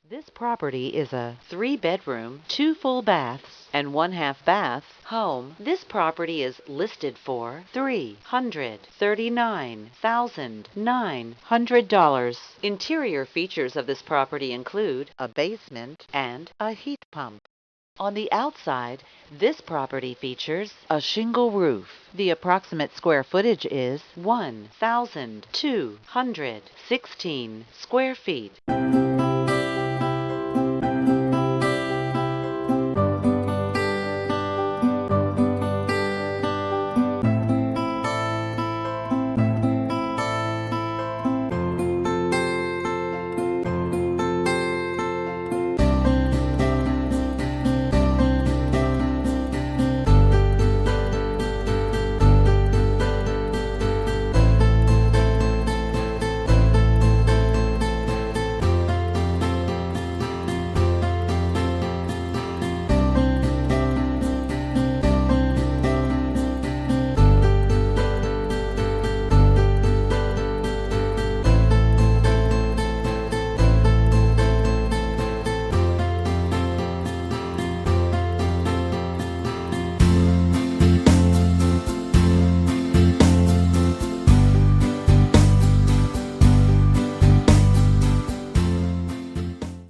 This property is a 3-bedroom, 2 full baths, and 1/2 bath home. This property is listed for $339,900. Interior features of this property include a basement and a heat pump. On the outside, this property features a shingle roof. The approximate square footage is 1,216 square feet.